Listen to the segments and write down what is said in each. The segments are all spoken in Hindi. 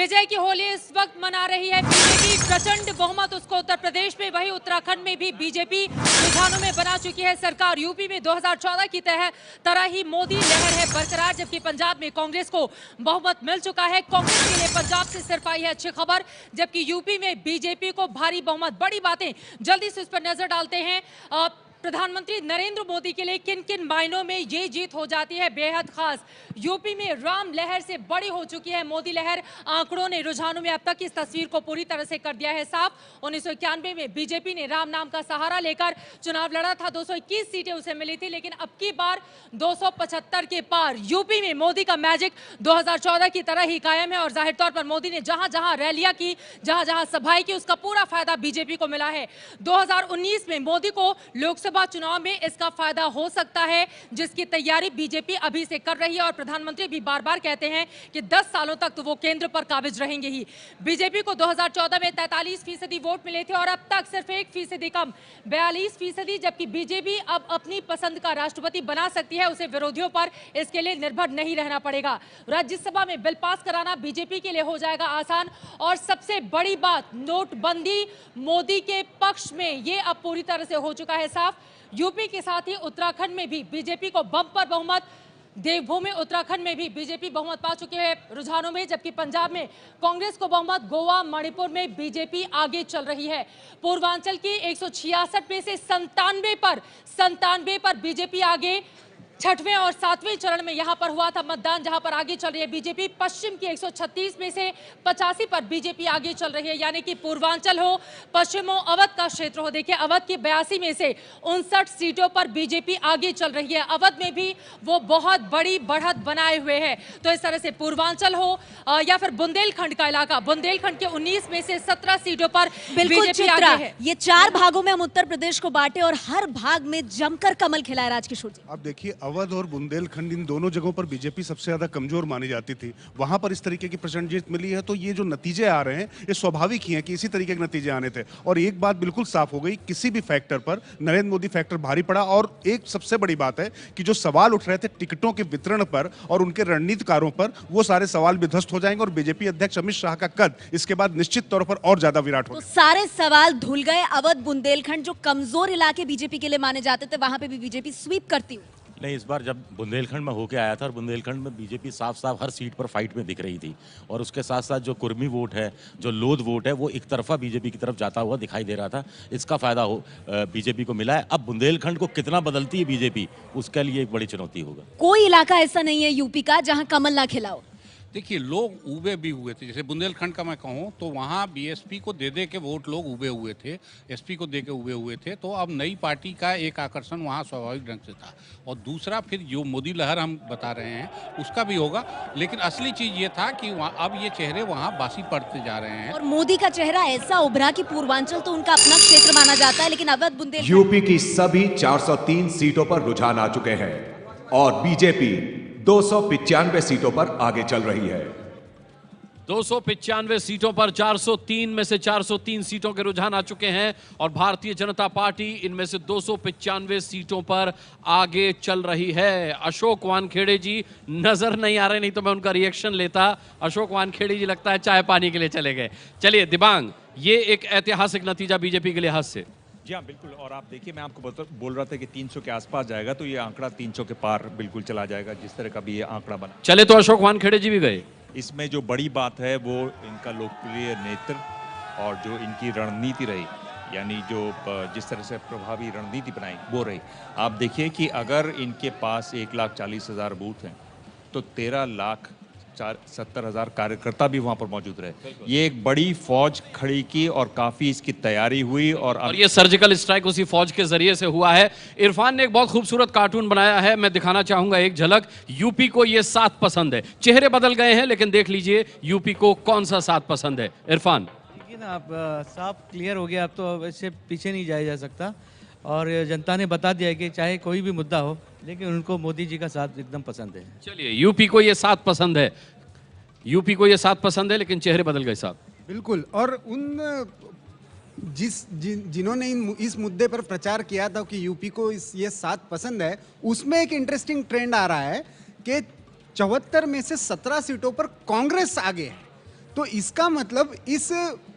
विजय की होली इस वक्त मना रही है बीजेपी। प्रचंड बहुमत उसको उत्तर प्रदेश में, वही उत्तराखंड में भी बीजेपी रुझानों में बना चुकी है सरकार। यूपी में 2014 की तरह ही मोदी लहर है बरकरार, जबकि पंजाब में कांग्रेस को बहुमत मिल चुका है। कांग्रेस के लिए पंजाब से सिर्फ आई है अच्छी खबर, जबकि यूपी में बीजेपी को भारी बहुमत। बड़ी बातें जल्दी से इस पर नजर डालते हैं। प्रधानमंत्री नरेंद्र मोदी के लिए किन किन मायनों में ये जीत हो जाती है बेहद खास। यूपी में राम लहर से बड़ी हो चुकी है मोदी लहर। आंकड़ों ने, रुझानों में अब तक इस तस्वीर को पूरी तरह से कर दिया है साफ। 1991 में बीजेपी ने राम नाम का सहारा लेकर चुनाव लड़ा था, 221 सीटें उसे मिली थी, लेकिन अब की बार 275 के पार। यूपी में मोदी का मैजिक 2014 की तरह ही कायम है और जाहिर तौर पर मोदी ने जहां जहां रैलियां की, जहां जहां सभाएं की, उसका पूरा फायदा बीजेपी को मिला है। 2019 में मोदी को लोकसभा चुनाव में इसका फायदा हो सकता है, जिसकी तैयारी बीजेपी अभी से कर रही है और प्रधानमंत्री भी बार बार कहते हैं कि 10 सालों तक तो वो केंद्र पर काबिज रहेंगे ही। बीजेपी को 2014 में 43% वोट मिले थे और अब तक सिर्फ 1% कम 42%, जबकि बीजेपी अब अपनी पसंद का राष्ट्रपति बना सकती है। उसे विरोधियों पर इसके लिए निर्भर नहीं रहना पड़ेगा। राज्यसभा में बिल पास कराना बीजेपी के लिए हो जाएगा आसान। और सबसे बड़ी बात, नोटबंदी मोदी के पक्ष में, ये अब पूरी तरह से हो चुका है साफ। यूपी के साथ ही उत्तराखंड में भी बीजेपी को बम्पर बहुमत। देवभूमि उत्तराखंड में भी बीजेपी बहुमत पा चुकी है रुझानों में, जबकि पंजाब में कांग्रेस को बहुमत। गोवा, मणिपुर में बीजेपी आगे चल रही है। पूर्वांचल की 166 में से 97 पर बीजेपी आगे। छठवें और सातवें चरण में यहां पर हुआ था मतदान, जहां पर आगे चल रही है बीजेपी। पश्चिम की 136 में से 85 पर बीजेपी आगे चल रही है, यानी कि पूर्वांचल हो, पश्चिम हो, अवध का क्षेत्र हो। देखिए, अवध की 82 में से 59 सीटों पर बीजेपी आगे चल रही है। अवध में भी वो बहुत बड़ी बढ़त बनाए हुए है। तो इस तरह से पूर्वांचल हो या फिर बुंदेलखंड का इलाका, बुंदेलखंड के 19 में से 17 सीटों पर बीजेपी आगे है। ये 4 भागों में हम उत्तर प्रदेश को बांटे और हर भाग में जमकर कमल खिलाए राजकिशोर जी। आप देखिए, अवध और बुंदेलखंड, इन दोनों जगहों पर बीजेपी सबसे ज्यादा कमजोर मानी जाती थी। वहां पर इस तरीके की प्रचंड जीत मिली है, तो ये जो नतीजे आ रहे हैं ये स्वाभाविक ही हैं कि इसी तरीके के नतीजे आने थे। और एक बात बिल्कुल साफ हो गई, किसी भी फैक्टर पर नरेंद्र मोदी फैक्टर भारी पड़ा। और एक सबसे बड़ी बात है कि जो सवाल उठ रहे थे टिकटों के वितरण पर और उनके रणनीतिकारों पर, वो सारे सवाल भी ध्वस्त हो जाएंगे और बीजेपी अध्यक्ष अमित शाह का कद इसके बाद निश्चित तौर पर और ज्यादा विराट हो तो सारे सवाल धुल गए। अवध, बुंदेलखंड जो कमजोर इलाके बीजेपी के लिए माने जाते थे, वहां पे भी बीजेपी स्वीप करती हुई। नहीं, इस बार जब बुंदेलखंड में होके आया था और बुंदेलखंड में बीजेपी साफ साफ हर सीट पर फाइट में दिख रही थी, और उसके साथ साथ जो कुर्मी वोट है, जो लोध वोट है, वो एक तरफा बीजेपी की तरफ जाता हुआ दिखाई दे रहा था। इसका फायदा बीजेपी को मिला है। अब बुंदेलखंड को कितना बदलती है बीजेपी, उसके लिए एक बड़ी चुनौती होगा। कोई इलाका ऐसा नहीं है यूपी का जहां कमल ना खिला हो। देखिए, लोग उबे भी हुए थे। जैसे बुंदेलखंड का मैं कहूँ तो वहाँ बीएसपी को दे के वोट लोग उबे हुए थे, एसपी को दे के उबे हुए थे। तो अब नई पार्टी का एक आकर्षण वहाँ स्वाभाविक ढंग से था। और दूसरा, फिर जो मोदी लहर हम बता रहे हैं उसका भी होगा। लेकिन असली चीज़ ये था कि अब ये चेहरे वहाँ बासी पड़ते जा रहे हैं। और मोदी का चेहरा ऐसा उभरा कि पूर्वांचल तो उनका अपना क्षेत्र माना जाता है, लेकिन अवध, बुंदेलखंड, यूपी की सभी 403 सीटों पर रुझान आ चुके हैं और बीजेपी 295 सीटों पर आगे चल रही है। 295 सीटों पर 403 में से 403 सीटों के रुझान आ चुके हैं और भारतीय जनता पार्टी इनमें से 295 सीटों पर आगे चल रही है। अशोक वानखेड़े जी नजर नहीं आ रहे, नहीं तो मैं उनका रिएक्शन लेता। अशोक वानखेड़े जी लगता है चाय पानी के लिए चले गए। चलिए दिबांग, ये एक ऐतिहासिक नतीजा बीजेपी के लिहाज से। जी हाँ, बिल्कुल। और आप देखिए, मैं आपको बोल रहा था कि 300 के आसपास जाएगा, तो ये आंकड़ा 300 के पार बिल्कुल चला जाएगा, जिस तरह का भी ये आंकड़ा बना। चले तो अशोक वानखेड़े जी भी गए। इसमें जो बड़ी बात है वो इनका लोकप्रिय नेतृत्व और जो इनकी रणनीति रही, यानी जो जिस तरह से प्रभावी रणनीति बनाई वो रही। आप देखिए कि अगर इनके पास 1,40,000 बूथ हैं तो 13,70,000 कार्यकर्ता भी वहां पर मौजूद रहे। ये एक बड़ी फौज खड़ी की और काफी इसकी तैयारी हुई। और ये सर्जिकल स्ट्राइक उसी फौज के जरिए से हुआ है। इरफान ने एक बहुत खूबसूरत कार्टून बनाया है, मैं दिखाना चाहूंगा एक झलक। यूपी को ये 7 पसंद है। चेहरे बदल गए हैं, लेकिन देख लीजिए यूपी को कौन सा 7 पसंद है। इरफान, देखिए ना, आप साफ क्लियर हो गया। अब तो इससे पीछे नहीं जाया जा सकता और जनता ने बता दिया कि चाहे कोई भी मुद्दा हो, लेकिन उनको मोदी जी का साथ एकदम पसंद है। चलिए, यूपी को ये 7 पसंद है। यूपी को ये 7 पसंद है, लेकिन चेहरे बदल गए साहब। बिल्कुल। और उन जिन्होंने इस मुद्दे पर प्रचार किया था कि यूपी को ये 7 पसंद है, उसमें एक इंटरेस्टिंग ट्रेंड आ रहा है कि 74 में से 17 सीटों पर कांग्रेस आगे है। तो इसका मतलब इस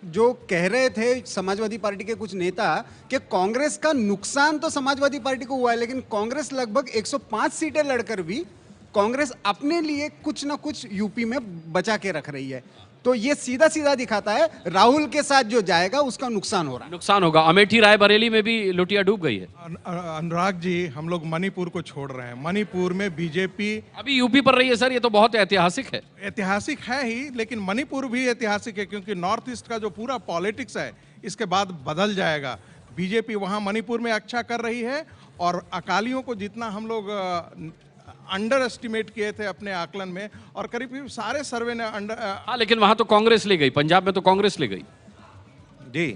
जो कह रहे थे समाजवादी पार्टी के कुछ नेता कि कांग्रेस का नुकसान तो समाजवादी पार्टी को हुआ है, लेकिन कांग्रेस लगभग 105 सीटें लड़कर भी कांग्रेस अपने लिए कुछ ना कुछ यूपी में बचा के रख रही है। तो ये सीधा सीधा दिखाता है राहुल के साथ जो जाएगा उसका नुकसान हो रहा है। नुकसान होगा। अमेठी रायबरेली में भी लुटिया डूब गई है। अनुराग जी, हम लोग मणिपुर को छोड़ रहे हैं। मणिपुर में बीजेपी अभी यूपी पर रही है सर, ये तो बहुत ऐतिहासिक है। ऐतिहासिक है ही, लेकिन मणिपुर भी ऐतिहासिक है क्योंकि नॉर्थ ईस्ट का जो पूरा पॉलिटिक्स है इसके बाद बदल जाएगा। बीजेपी वहां मणिपुर में अच्छा कर रही है और अकालियों को जितना हम लोग अंडर एस्टिमेट किए थे अपने आकलन में, और करीब सारे सर्वे ने हाँ, लेकिन वहां तो कांग्रेस ले गई, पंजाब में तो कांग्रेस ले गई। जी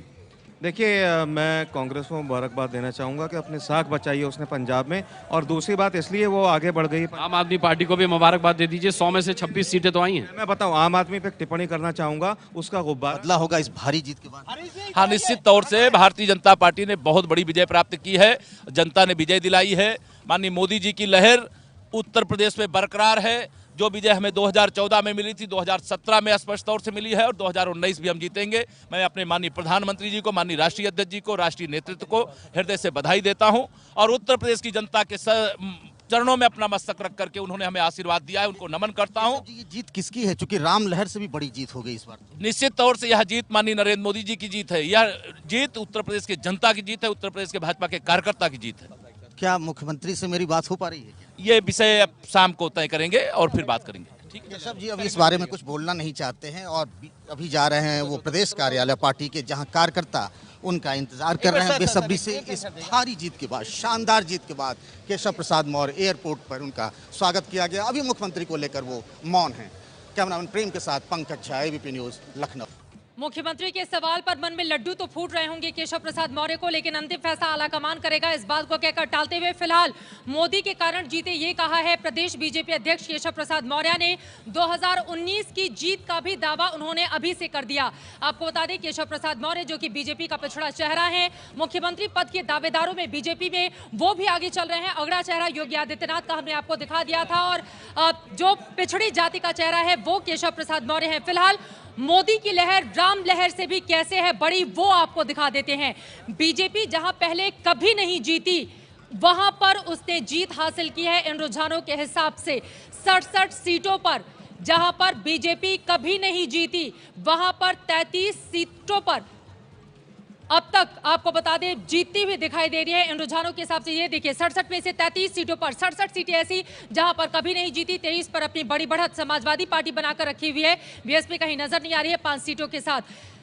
देखिए, मैं कांग्रेस को मुबारकबाद देना चाहूंगा कि अपनी साख बचाई है उसने पंजाब में, और दूसरी बात इसलिए वो आगे बढ़ गई। आम आदमी पार्टी को भी मुबारकबाद दे दीजिए, 100 में से 26 सीटें तो आई हैं। मैं बताऊं, आम आदमी पे टिप्पणी करना चाहूंगा, उसका गुब्बारा बदला होगा इस भारी जीत के बाद। हाँ, निश्चित तौर से भारतीय जनता पार्टी ने बहुत बड़ी विजय प्राप्त की है। जनता ने विजय दिलाई है। माननीय मोदी जी की लहर उत्तर प्रदेश में बरकरार है। जो विजय हमें 2014 में मिली थी, 2017 में स्पष्ट तौर से मिली है, और 2019 भी हम जीतेंगे। मैं अपने माननीय प्रधानमंत्री जी को, माननीय राष्ट्रीय अध्यक्ष जी को, राष्ट्रीय नेतृत्व को हृदय से बधाई देता हूं, और उत्तर प्रदेश की जनता के चरणों में अपना मस्तक रख करके उन्होंने हमें आशीर्वाद दिया है, उनको नमन करता हूं। ये जीत किसकी है? चूंकि राम लहर से भी बड़ी जीत हो गई इस बार। निश्चित तौर से यह जीत माननीय नरेंद्र मोदी जी की जीत है। यह जीत उत्तर प्रदेश की जनता की जीत है, उत्तर प्रदेश के भाजपा के कार्यकर्ता की जीत है। क्या मुख्यमंत्री से मेरी बात हो पा रही है? ये विषय अब शाम को तय करेंगे और फिर बात करेंगे। ठीक है केशव जी, अभी इस बारे में कुछ बोलना नहीं चाहते हैं और अभी जा रहे हैं वो प्रदेश कार्यालय पार्टी के, जहां कार्यकर्ता उनका इंतजार कर रहे हैं बेसब्री से। इस भारी जीत के बाद, शानदार जीत के बाद केशव प्रसाद मौर्य एयरपोर्ट पर उनका स्वागत किया गया। अभी मुख्यमंत्री को लेकर वो मौन है। कैमरामैन प्रेम के साथ पंकज झा, एबीपी न्यूज, लखनऊ। मुख्यमंत्री के सवाल पर मन में लड्डू तो फूट रहे होंगे केशव प्रसाद मौर्य को, लेकिन अंतिम फैसला आलाकमान करेगा, इस बात को कहकर टालते हुए फिलहाल मोदी के कारण जीते ये कहा है प्रदेश बीजेपी अध्यक्ष केशव प्रसाद मौर्य ने। 2019 की जीत का भी दावा उन्होंने अभी से कर दिया। आपको बता दें, केशव प्रसाद मौर्य जो कि बीजेपी का पिछड़ा चेहरा है, मुख्यमंत्री पद के दावेदारों में बीजेपी में वो भी आगे चल रहे हैं। अगला चेहरा योगी आदित्यनाथ का हमने आपको दिखा दिया था, और जो पिछड़ी जाति का चेहरा है वो केशव प्रसाद मौर्य है। फिलहाल मोदी की लहर राम लहर से भी कैसे है बड़ी, वो आपको दिखा देते हैं। बीजेपी जहां पहले कभी नहीं जीती, वहां पर उसने जीत हासिल की है इन रुझानों के हिसाब से। 67 सीटों पर जहां पर बीजेपी कभी नहीं जीती, वहां पर 33 सीटों पर अब तक आपको बता दें जीतती हुई दिखाई दे रही है इन रुझानों के हिसाब से। ये देखिए, 67 में से 33 सीटों पर 67 सीटें ऐसी जहां पर कभी नहीं जीती। 23 पर अपनी बड़ी बढ़त समाजवादी पार्टी बनाकर रखी हुई है, बीएसपी कहीं नजर नहीं आ रही है 5 सीटों के साथ।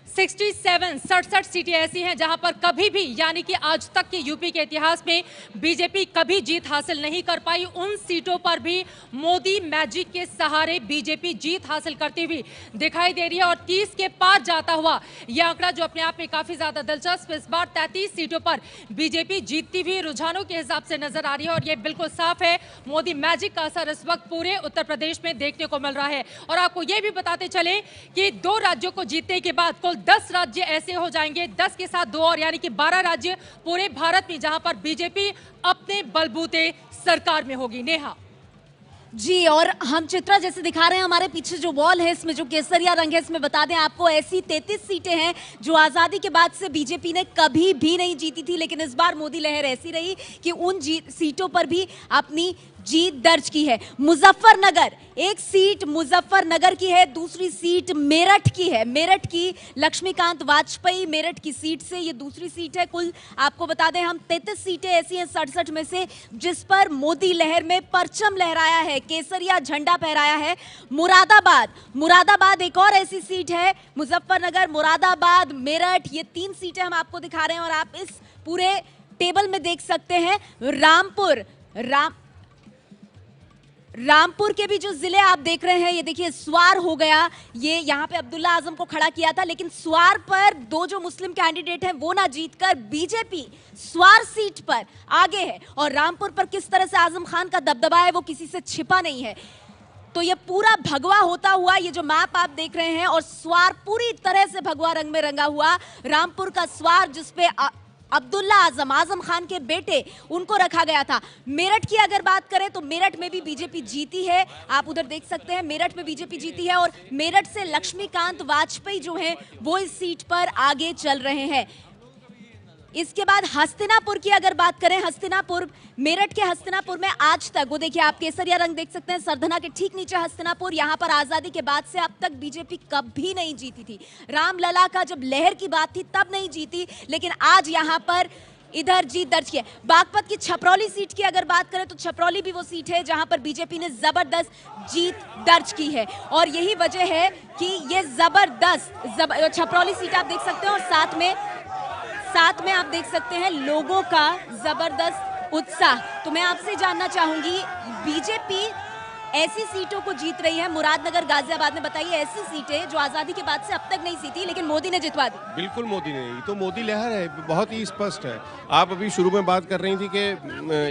67 सीटें ऐसी हैं जहां पर कभी भी, यानी कि आज तक के यूपी के इतिहास में बीजेपी कभी जीत हासिल नहीं कर पाई। उन सीटों पर भी मोदी मैजिक के सहारे बीजेपी जीत हासिल करती हुई दिखाई दे रही है, और 30 के पार जाता हुआ यह आंकड़ा जो अपने आप में काफी ज्यादा दिलचस्प, इस बार 33 सीटों पर बीजेपी जीतती हुई रुझानों के हिसाब से नजर आ रही है, और यह बिल्कुल साफ है मोदी मैजिक का असर इस वक्त पूरे उत्तर प्रदेश में देखने को मिल रहा है। और आपको यह भी बताते चले कि 2 राज्यों को जीतने के बाद कुल 10 राज्य ऐसे हो जाएंगे, 10 के साथ 2 और, यानी कि 12 राज्य पूरे भारत में जहां पर बीजेपी अपने बलबूते सरकार में होगी। नेहा जी, और हम चित्रा जैसे दिखा रहे हैं, हमारे पीछे जो वॉल है इसमें जो केसरिया रंग है, इसमें बता दें आपको ऐसी 33 सीटें हैं जो आज़ादी के बाद से बीजेपी ने कभी भी नहीं जीती थी, लेकिन इस बार मोदी लहर ऐसी रही कि उन सीटों पर भी अपनी जीत दर्ज की है। मुजफ्फरनगर, एक सीट मुजफ्फरनगर की है, दूसरी सीट मेरठ की है। मेरठ की लक्ष्मीकांत वाजपेयी मेरठ की सीट से ये दूसरी सीट है। कुल आपको बता दें हम 33 सीटें ऐसी हैं 67 में से जिस पर मोदी लहर में परचम लहराया है, केसरिया झंडा फहराया है। मुरादाबाद एक और ऐसी सीट है। मुजफ्फरनगर, मुरादाबाद, मेरठ, ये 3 सीटें हम आपको दिखा रहे हैं, और आप इस पूरे टेबल में देख सकते हैं रामपुर के भी जो जिले आप देख रहे हैं, ये देखिए स्वार हो गया, ये यहाँ पे अब्दुल्ला आजम को खड़ा किया था, लेकिन स्वार पर 2 जो मुस्लिम कैंडिडेट हैं वो ना जीतकर बीजेपी स्वार सीट पर आगे है, और रामपुर पर किस तरह से आजम खान का दबदबा है वो किसी से छिपा नहीं है। तो ये पूरा भगवा होता हुआ ये जो मैप आप देख रहे हैं, और स्वार पूरी तरह से भगवा रंग में रंगा हुआ रामपुर का स्वार, जिसपे अब्दुल्ला आजम, आजम खान के बेटे, उनको रखा गया था। मेरठ की अगर बात करें तो मेरठ में भी बीजेपी जीती है, आप उधर देख सकते हैं मेरठ में बीजेपी जीती है और मेरठ से लक्ष्मीकांत वाजपेयी जो है वो इस सीट पर आगे चल रहे हैं। इसके बाद हस्तिनापुर की अगर बात करें, हस्तिनापुर, मेरठ के हस्तिनापुर में आज तक, वो देखिए आप केसरिया रंग देख सकते हैं, सरधना के ठीक नीचे हस्तिनापुर, यहां पर आजादी के बाद से अब तक बीजेपी कभी नहीं जीती थी। रामलला का जब लहर की बात थी तब नहीं जीती, लेकिन आज यहां पर इधर जीत दर्ज की है। बागपत की छपरौली सीट की अगर बात करें तो छपरौली भी वो सीट है जहां पर बीजेपी ने जबरदस्त जीत दर्ज की है और यही वजह है कि ये जबरदस्त छपरौली सीट आप देख सकते हैं और साथ में आप देख सकते हैं लोगों का जबरदस्त उत्साह। तो मैं आपसे जानना चाहूंगी, बीजेपी ऐसी सीटों को जीत रही है, मुरादनगर, गाजियाबाद में, बताइए ऐसी सीटें जो आजादी के बाद से अब तक नहीं जीती लेकिन मोदी ने जितवा दी। बिल्कुल मोदी ने, ये तो मोदी लहर है, बहुत ही स्पष्ट है। आप अभी शुरू में बात कर रही थी कि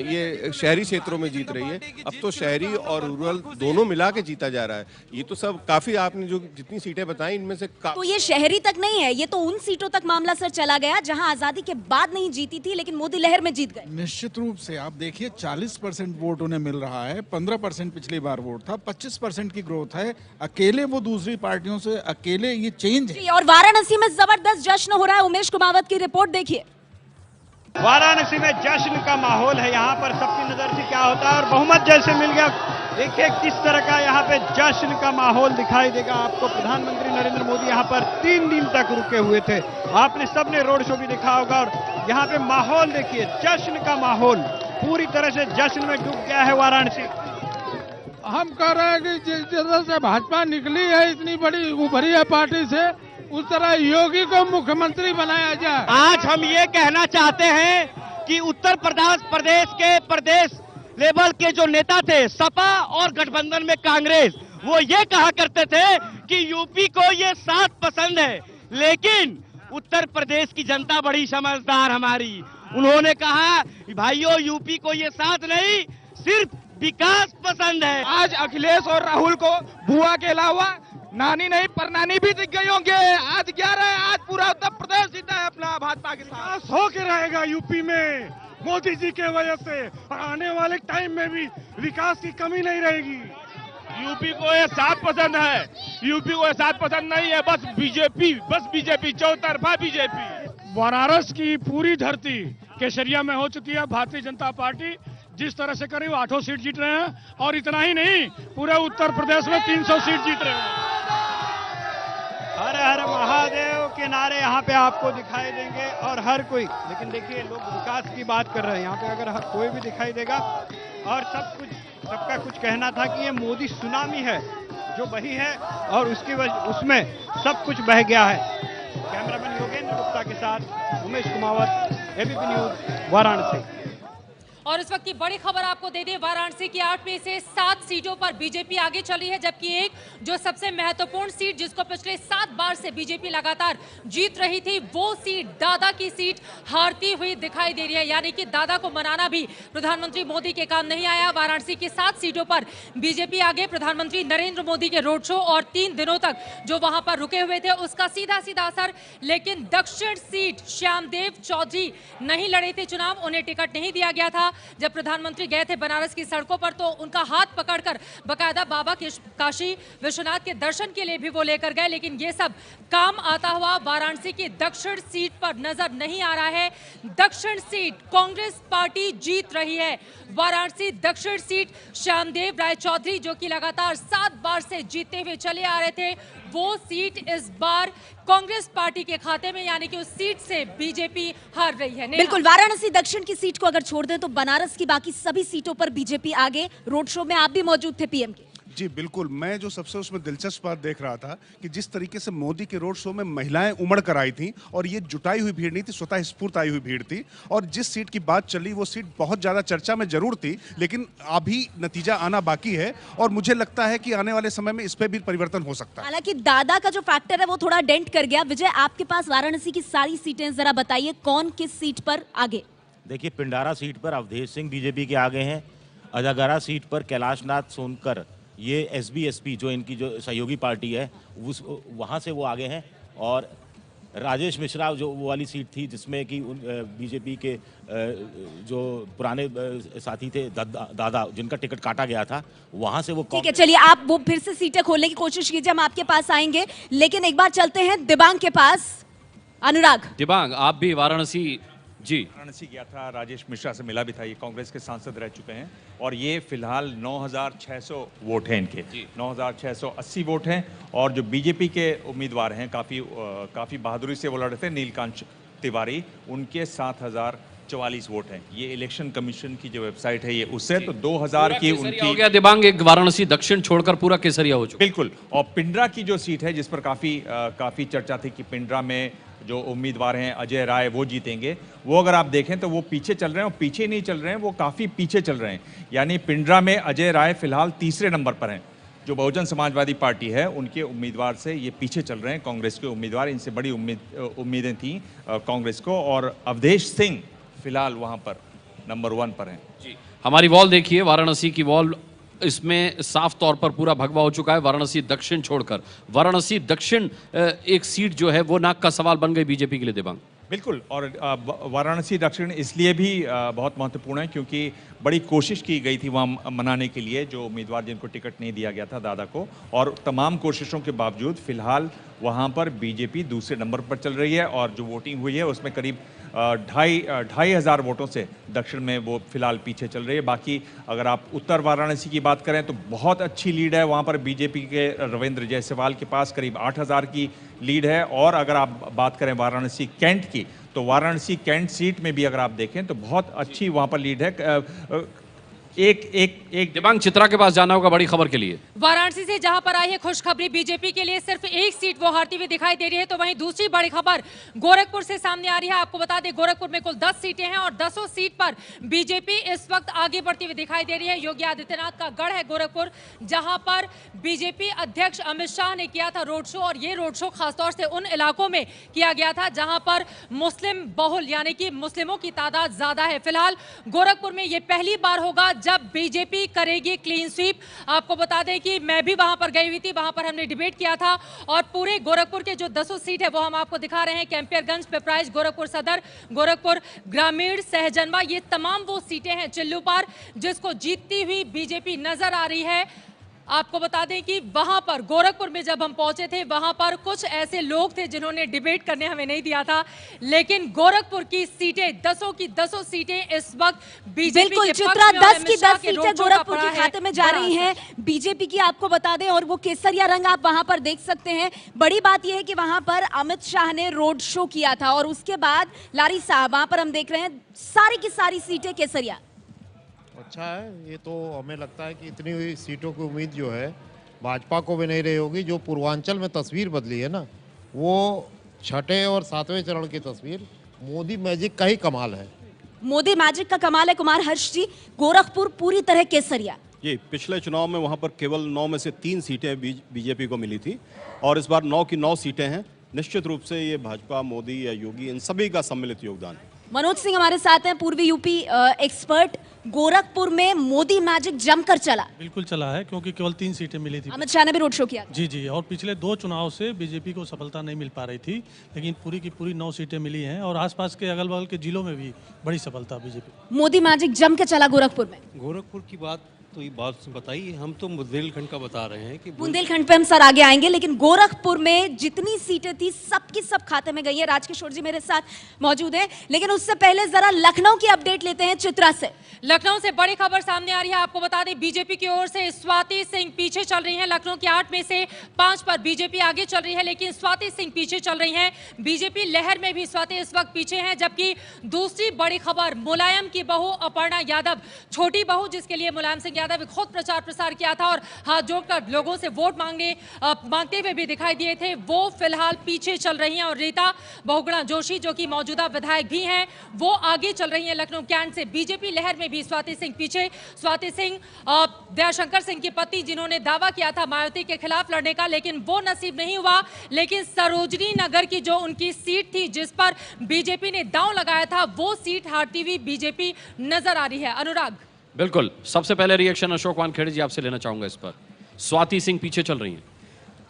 ये शहरी क्षेत्रों में जीत रही है, अब तो शहरी और रूरल दोनों मिला के जीता जा रहा है। ये तो सब काफी, आपने जो जितनी सीटें बताई इनमें से तो ये शहरी तक नहीं है, ये तो उन सीटों तक मामला सर चला गया जहां आजादी के बाद नहीं जीती थी लेकिन मोदी लहर में जीत गए। निश्चित रूप से आप देखिए 40% वोट उन्हें मिल रहा है, 15% पिछली बार वोट था, 25% की ग्रोथ है। अकेले वो दूसरी पार्टियों से अकेले ये चेंज है। और वाराणसी में जबरदस्त जश्न हो रहा है, उमेश कुमावत की रिपोर्ट देखिए। वाराणसी में जश्न का माहौल है, यहाँ पर सबकी नजर से क्या होता है और बहुमत जैसे मिल गया। देखिए किस तरह का यहाँ पे जश्न का माहौल दिखाई देगा आपको। प्रधानमंत्री नरेंद्र मोदी यहाँ पर 3 दिन तक रुके हुए थे, आपने सबने रोड शो भी देखा होगा और यहाँ पे माहौल देखिए, जश्न का माहौल पूरी तरह से जश्न में डूब गया है वाराणसी। हम कह रहे हैं कि जिस तरह से भाजपा निकली है इतनी बड़ी उभरी है पार्टी से, उस तरह योगी को मुख्यमंत्री बनाया जाए। आज हम ये कहना चाहते हैं कि उत्तर प्रदेश के प्रदेश लेवल के जो नेता थे सपा और गठबंधन में कांग्रेस, वो ये कहा करते थे कि यूपी को ये साथ पसंद है, लेकिन उत्तर प्रदेश की जनता बड़ी समझदार हमारी, उन्होंने कहा भाइयों यूपी को ये साथ नहीं, सिर्फ विकास पसंद है। आज अखिलेश और राहुल को बुआ के अलावा नानी नहीं परनानी भी दिख गई होंगे। आज 11 है, आज पूरा उत्तर प्रदेश जीता है अपना भाजपा के साथ। हो के रहेगा यूपी में मोदी जी के वजह से, और आने वाले टाइम में भी विकास की कमी नहीं रहेगी। यूपी को ये साथ पसंद है, यूपी को ये साथ पसंद नहीं है, बस बीजेपी, चौतरफा बीजेपी। वाराणसी की पूरी धरती केसरिया में हो चुकी है। भारतीय जनता पार्टी जिस तरह से करीब 8 सीट जीत रहे हैं और इतना ही नहीं, पूरे उत्तर प्रदेश में 300 सीट जीत रहे हैं। हर हर महादेव के नारे यहाँ पे आपको दिखाई देंगे और हर कोई, लेकिन देखिए लोग विकास की बात कर रहे हैं यहाँ पे, अगर कोई भी दिखाई देगा और सबका कुछ कहना था कि ये मोदी सुनामी है जो बही है और उसमें सब कुछ बह गया है। कैमरामैन योगेंद्र गुप्ता के साथ उमेश कुमावत, एबीपी न्यूज, वाराणसी। और इस वक्त की बड़ी खबर आपको दे दें, वाराणसी की 8 में से 7 सीटों पर बीजेपी आगे चली है, जबकि एक जो सबसे महत्वपूर्ण सीट जिसको पिछले 7 बार से बीजेपी लगातार जीत रही थी, वो सीट दादा की सीट हारती हुई दिखाई दे रही है। यानी कि दादा को मनाना भी प्रधानमंत्री मोदी के काम नहीं आया। वाराणसी की 7 सीटों पर बीजेपी आगे, प्रधानमंत्री नरेंद्र मोदी के रोड शो और 3 दिनों तक जो वहां पर रुके हुए थे उसका सीधा असर। लेकिन दक्षिण सीट श्यामदेव चौधरी नहीं लड़े थे चुनाव, उन्हें टिकट नहीं दिया गया था। जब प्रधानमंत्री गए थे बनारस की सड़कों पर तो उनका हाथ पकड़कर बकायदा बाबा काशी विश्वनाथ के दर्शन के लिए भी वो लेकर गए, लेकिन ये सब काम आता हुआ वाराणसी की दक्षिण सीट पर नजर नहीं आ रहा है। दक्षिण सीट कांग्रेस पार्टी जीत रही है। वाराणसी दक्षिण सीट श्यामदेव राय चौधरी जो कि लगातार 7 बार से जीतते हुए चले आ रहे थे, वो सीट इस बार कांग्रेस पार्टी के खाते में, यानी कि उस सीट से बीजेपी हार रही है। बिल्कुल, वाराणसी दक्षिण की सीट को अगर छोड़ दें तो बनारस की बाकी सभी सीटों पर बीजेपी आगे। रोड शो में आप भी मौजूद थे पीएम के। जी बिल्कुल, मैं जो सबसे उसमें दिलचस्प बात देख रहा था कि जिस तरीके से मोदी के रोड शो में महिलाएं उमड़ कर आई थी और ये जुटाई हुई भीड़ नहीं थी, स्वतः स्फूर्त आई हुई भीड़ थी। और जिस सीट की बात चली वो सीट बहुत ज्यादा चर्चा में जरूर थी, लेकिन अभी नतीजा आना बाकी है और मुझे लगता है कि आने वाले समय में इस पे भी परिवर्तन हो सकता है। हालांकि दादा का जो फैक्टर है वो थोड़ा डेंट कर गया। विजय, आपके पास वाराणसी की सारी सीटें, जरा बताइए कौन किस सीट पर आगे। देखिए, पिंडारा सीट पर अवधेश सिंह बीजेपी के आगे हैं, अजागरा सीट पर कैलाशनाथ सोनकर, ये एसबी जो इनकी जो सहयोगी पार्टी है वहाँ से वो आगे हैं, और राजेश मिश्रा जो वो वाली सीट थी जिसमें कि बीजेपी के जो पुराने साथी थे दादा जिनका टिकट काटा गया था, वहां से वो ठीक है, चलिए आप वो फिर से सीटें खोलने की कोशिश कीजिए, हम आपके पास आएंगे, लेकिन एक बार चलते हैं दिबांग के पास। अनुराग, दिबांग आप भी वाराणसी जी वाराणसी गया था, राजेश मिश्रा से मिला भी था, ये कांग्रेस के सांसद रह चुके हैं और ये फिलहाल 9,600 वोट हैं इनके, 9,680 वोट हैं और जो बीजेपी के उम्मीदवार हैं काफ़ी बहादुरी से वो लड़ रहे थे, नीलकांत तिवारी, उनके 7,044 वोट हैं। ये इलेक्शन कमीशन की जो वेबसाइट है ये उससे तो 2,000 की उनकी हो गया। दिबांग एक वाराणसी दक्षिण छोड़कर पूरा केसरिया हो चुका। बिल्कुल, और पिंडरा की जो सीट है जिस पर काफ़ी चर्चा थी कि पिंडरा में जो उम्मीदवार हैं अजय राय वो जीतेंगे, वो अगर आप देखें तो वो पीछे चल रहे हैं और पीछे नहीं चल रहे हैं, वो काफ़ी पीछे चल रहे हैं। यानी पिंडरा में अजय राय फिलहाल तीसरे नंबर पर हैं। जो बहुजन समाजवादी पार्टी है उनके उम्मीदवार से ये पीछे चल रहे हैं, कांग्रेस के उम्मीदवार, इनसे बड़ी उम्मीदें थी कांग्रेस को, और अवधेश सिंह फिलहाल वहाँ पर नंबर 1 पर हैं। जी, हमारी वॉल देखिए, वाराणसी की वॉल, इसमें साफ तौर पर पूरा भगवा हो चुका है वाराणसी दक्षिण छोड़कर। वाराणसी दक्षिण एक सीट जो है वो नाक का सवाल बन गई बीजेपी के लिए। दिबांग बिल्कुल, और वाराणसी दक्षिण इसलिए भी बहुत महत्वपूर्ण है क्योंकि बड़ी कोशिश की गई थी वहाँ मनाने के लिए, जो उम्मीदवार जिनको टिकट नहीं दिया गया था दादा को, और तमाम कोशिशों के बावजूद फिलहाल वहाँ पर बीजेपी दूसरे नंबर पर चल रही है और जो वोटिंग हुई है उसमें करीब 2,500 वोटों से दक्षिण में वो फिलहाल पीछे चल रही है। बाकी अगर आप उत्तर वाराणसी की बात करें तो बहुत अच्छी लीड है वहाँ पर बीजेपी के रविंद्र जायसवाल के पास करीब 8,000 की लीड है। और अगर आप बात करें वाराणसी कैंट की तो वाराणसी कैंट सीट में भी अगर आप देखें तो बहुत अच्छी वहाँ पर लीड है। एक दिबांग चित्रा के पास जाना होगा बड़ी खबर के लिए। वाराणसी से जहां पर आई है खुशखबरी, बीजेपी के लिए सिर्फ एक सीट वो हारती हुई दिखाई दे रही है, तो वहीं दूसरी बड़ी खबर गोरखपुर से सामने आ रही है। आपको बता दें गोरखपुर में कुल 10 सीटें हैं और 10 सीट पर बीजेपी इस वक्त आगे बढ़ती हुई दिखाई दे रही है। योगी आदित्यनाथ का गढ़ है गोरखपुर, जहां पर बीजेपी अध्यक्ष अमित शाह ने किया था रोड शो, और ये रोड शो खासतौर से उन इलाकों में किया गया था जहां पर मुस्लिम बहुल यानी कि मुस्लिमों की तादाद ज्यादा है। फिलहाल गोरखपुर में ये पहली बार होगा जब बीजेपी करेगी क्लीन स्वीप। आपको बता दें कि मैं भी वहां पर गई हुई थी, वहां पर हमने डिबेट किया था, और पूरे गोरखपुर के जो 10 सीट है वो हम आपको दिखा रहे हैं। कैंपियरगंज, पिपराइच, गोरखपुर सदर, गोरखपुर ग्रामीण, सहजनवा, ये तमाम वो सीटें हैं चिल्लूपार जिसको जीतती हुई बीजेपी नजर आ रही है। आपको बता दें कि वहां पर गोरखपुर में जब हम पहुंचे थे वहां पर कुछ ऐसे लोग थे जिन्होंने डिबेट करने हमें नहीं दिया था, लेकिन गोरखपुर की सीटें 10 की 10 सीटें इस वक्त बीजेपी बिल्कुल के चित्रा, 10 की 10 सीटें सीटें गोरखपुर के खाते में जा रही हैं बीजेपी की, आपको बता दें, और वो केसरिया रंग आप वहां पर देख सकते हैं। बड़ी बात यह है कि वहां पर अमित शाह ने रोड शो किया था और उसके बाद लारी साहब वहां पर हम देख रहे हैं सारी की सारी सीटें केसरिया। अच्छा है, ये तो हमें लगता है कि इतनी हुई सीटों की उम्मीद जो है भाजपा को भी नहीं रही होगी। जो पूर्वांचल में तस्वीर बदली है ना, वो 6ठे और 7वें चरण की तस्वीर मोदी मैजिक का ही कमाल है। मोदी मैजिक का कमाल है। कुमार हर्ष जी, गोरखपुर पूरी तरह केसरिया। ये पिछले चुनाव में वहाँ पर केवल 9 में से 3 सीटें बीजेपी को मिली थी और इस बार 9 की 9 सीटें हैं। निश्चित रूप से ये भाजपा, मोदी या योगी, इन सभी का सम्मिलित योगदान है। मनोज सिंह हमारे साथ हैं, पूर्वी यूपी एक्सपर्ट। गोरखपुर में मोदी मैजिक जमकर चला। बिल्कुल चला है क्योंकि केवल 3 सीटें मिली थी। अमित शाह ने भी रोड शो किया। जी जी, और पिछले 2 चुनाव से बीजेपी को सफलता नहीं मिल पा रही थी, लेकिन पूरी की पूरी 9 सीटें मिली हैं और आसपास के अगल बगल के जिलों में भी बड़ी सफलता बीजेपी। मोदी मैजिक जम के चला गोरखपुर में। गोरखपुर की बात तो ये बात बताइए, हम तो बुंदेलखंड का बता रहे हैं कि बुंदेलखंड पे हम सर आगे आएंगे, लेकिन गोरखपुर में जितनी सीटें थी सबकी सब खाते में गई है। राजकिशोर जी मेरे साथ मौजूद हैं, लेकिन उससे पहले जरा लखनऊ की अपडेट लेते हैं चित्रा से। लखनऊ से बड़ी खबर सामने आ रही है। आपको बता दें बीजेपी की ओर से स्वाति सिंह पीछे चल रही हैं। लखनऊ के 8 में से 5 पर बीजेपी आगे चल रही है, लेकिन स्वाति सिंह पीछे चल रही हैं। बीजेपी लहर में भी स्वाति इस वक्त पीछे हैं। जबकि दूसरी बड़ी खबर, मुलायम की बहू अपर्णा यादव, छोटी बहू जिसके लिए मुलायम सिंह यादव खुद प्रचार किया था और हाथ जोड़कर लोगों से वोट मांगते हुए भी दिखाई दिए थे, वो फिलहाल पीछे चल रही हैं। और रीता बहुगुणा जोशी जो कि मौजूदा विधायक भी हैं, वो आगे चल रही हैं लखनऊ कैंट से। बीजेपी लहर में भी स्वाति सिंह पीछे। स्वाति सिंह दयाशंकर सिंह की पत्नी, जिन्होंने दावा किया था मायावती के खिलाफ लड़ने का, लेकिन वो नसीब नहीं हुआ। लेकिन सरोजनी नगर की जो उनकी सीट थी जिस पर बीजेपी ने दांव लगाया था, वो सीट हारती हुई बीजेपी नजर आ रही है। अनुराग। बिल्कुल, सबसे पहले रिएक्शन अशोक वानखेड़े जी आपसे लेना चाहूंगा इस पर। स्वाति सिंह पीछे चल रही हैं।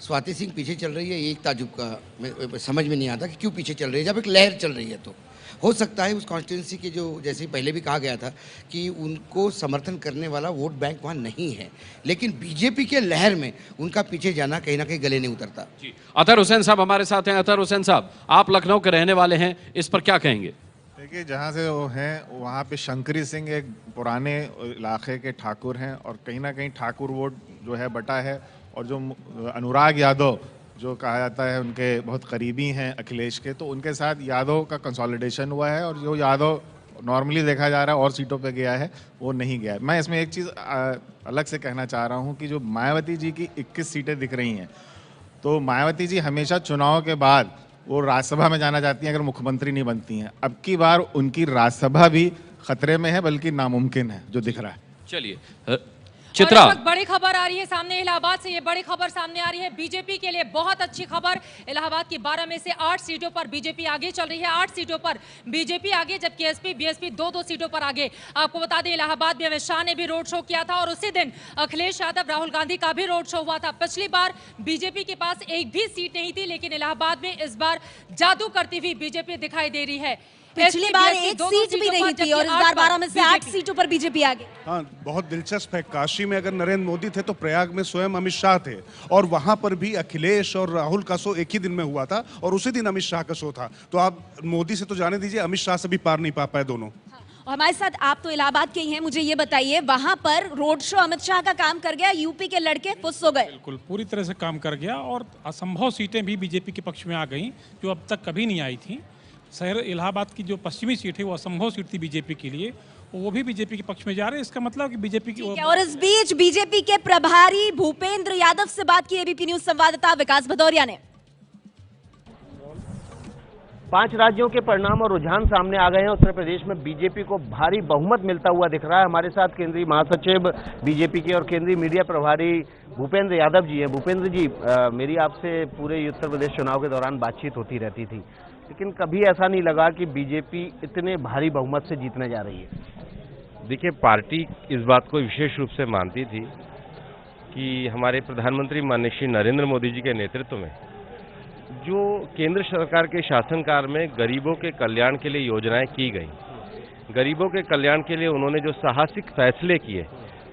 स्वाति सिंह पीछे चल रही है, ये एक ताजुब का समझ में नहीं आता कि क्यों पीछे चल रही है। जब एक लहर चल रही है तो हो सकता है उस कॉन्स्टिट्यूंसी के जो, जैसे पहले भी कहा गया था कि उनको समर्थन करने वाला वोट बैंक वहाँ नहीं है, लेकिन बीजेपी के लहर में उनका पीछे जाना कहीं ना कहीं गले नहीं उतरता। अतहर हुसैन साहब हमारे साथ हैं। अतहर हुसैन साहब, आप लखनऊ के रहने वाले हैं, इस पर क्या कहेंगे? देखिए, जहाँ से वो हैं वहाँ पे शंकरी सिंह एक पुराने इलाके के ठाकुर हैं और कहीं ना कहीं ठाकुर वोट जो है बटा है, और जो अनुराग यादव जो कहा जाता है उनके बहुत करीबी हैं अखिलेश के, तो उनके साथ यादव का कंसोलिडेशन हुआ है, और जो यादव नॉर्मली देखा जा रहा है और सीटों पे गया है वो नहीं गया है। मैं इसमें एक चीज़ अलग से कहना चाह रहा हूँ कि जो मायावती जी की 21 सीटें दिख रही हैं, तो मायावती जी हमेशा चुनाव के बाद वो राज्यसभा में जाना चाहती हैं अगर मुख्यमंत्री नहीं बनती हैं। अब की बार उनकी राज्यसभा भी खतरे में है, बल्कि नामुमकिन है जो दिख रहा है। चलिए चित्रा, और इस वक्त बड़ी खबर आ रही है सामने इलाहाबाद से। ये बड़ी खबर सामने आ रही है बीजेपी के लिए बहुत अच्छी खबर। इलाहाबाद की 12 में से 8 सीटों पर बीजेपी आगे चल रही है। 8 सीटों पर बीजेपी आगे, जबकि एसपी बीएसपी 2-2 सीटों पर आगे। आपको बता दें, इलाहाबाद में अमित शाह ने भी रोड शो किया था और उसी दिन अखिलेश यादव, राहुल गांधी का भी रोड शो हुआ था। पिछली बार बीजेपी के पास एक भी सीट नहीं थी, लेकिन इलाहाबाद में इस बार जादू करती हुई बीजेपी दिखाई दे रही है। पिछली बार एक सीट भी नहीं थी और इस बार 12 में से 8 सीटों पर बीजेपी आगे। हाँ, बहुत दिलचस्प है। काशी में अगर नरेंद्र मोदी थे तो प्रयाग में स्वयं अमित शाह थे, और वहां पर भी अखिलेश और राहुल का शो एक ही दिन में हुआ था और उसी दिन अमित शाह का शो था। तो आप मोदी से तो जाने दीजिए, अमित शाह से भी पार नहीं पा पाए दोनों। और हमारे साथ आप तो इलाहाबाद के ही हैं, मुझे ये बताइए, वहां पर रोड शो अमित शाह का काम कर गया, यूपी के लड़के फुस हो गए? बिल्कुल पूरी तरह से काम कर गया, और असंभव सीटें भी बीजेपी के पक्ष में आ गई जो अब तक कभी नहीं आई थी। शहर इलाहाबाद की जो पश्चिमी सीट है वो असंभव सीट थी बीजेपी के लिए, वो भी बीजेपी के पक्ष में जा रहे हैं। इसका मतलब कि बीजेपी की। और इस बीच बीजेपी के प्रभारी भूपेंद्र यादव से बात की एबीपी न्यूज संवाददाता विकास भदौरिया ने। 5 राज्यों के परिणाम और रुझान सामने आ गए हैं। उत्तर प्रदेश में बीजेपी को भारी बहुमत मिलता हुआ दिख रहा है। हमारे साथ केंद्रीय महासचिव बीजेपी के और केंद्रीय मीडिया प्रभारी भूपेंद्र यादव जी हैं। भूपेंद्र जी, मेरी आपसे पूरे उत्तर प्रदेश चुनाव के दौरान बातचीत होती रहती थी, लेकिन कभी ऐसा नहीं लगा कि बीजेपी इतने भारी बहुमत से जीतने जा रही है। देखिए, पार्टी इस बात को विशेष रूप से मानती थी कि हमारे प्रधानमंत्री माननीय श्री नरेंद्र मोदी जी के नेतृत्व में जो केंद्र सरकार के शासनकाल में गरीबों के कल्याण के लिए योजनाएं की गई, गरीबों के कल्याण के लिए उन्होंने जो साहसिक फैसले किए,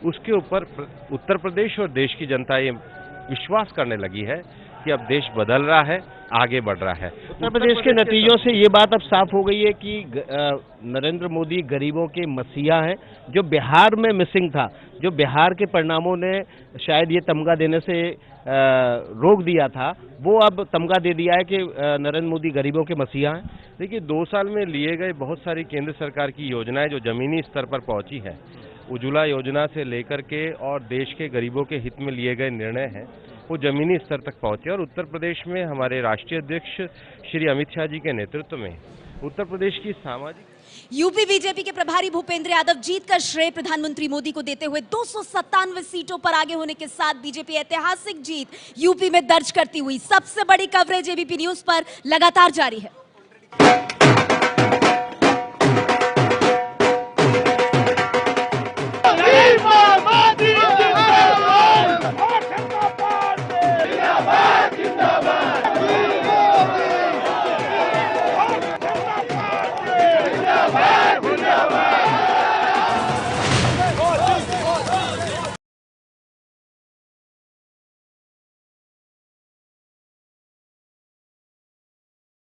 उसके ऊपर उत्तर प्रदेश और देश की जनता ये विश्वास करने लगी है कि अब देश बदल रहा है, आगे बढ़ रहा है। उत्तर प्रदेश के नतीजों से ये बात अब साफ हो गई है कि नरेंद्र मोदी गरीबों के मसीहा हैं। जो बिहार में मिसिंग था, जो बिहार के परिणामों ने शायद ये तमगा देने से रोक दिया था, वो अब तमगा दे दिया है कि नरेंद्र मोदी गरीबों के मसीहा हैं। देखिए, 2 साल में लिए गए बहुत सारी केंद्र सरकार की योजनाएं जो जमीनी स्तर पर पहुंची है, उज्ज्वला योजना से लेकर के और देश के गरीबों के हित में लिए गए निर्णय हैं, वो जमीनी स्तर तक पहुंचे। और उत्तर प्रदेश में हमारे राष्ट्रीय अध्यक्ष श्री अमित शाह जी के नेतृत्व में उत्तर प्रदेश की सामाजिक। यूपी बीजेपी के प्रभारी भूपेंद्र यादव जीत का श्रेय प्रधानमंत्री मोदी को देते हुए 297 सीटों पर आगे होने के साथ बीजेपी ऐतिहासिक जीत यूपी में दर्ज करती हुई सबसे बड़ी कवरेज एबीपी न्यूज पर लगातार जारी है।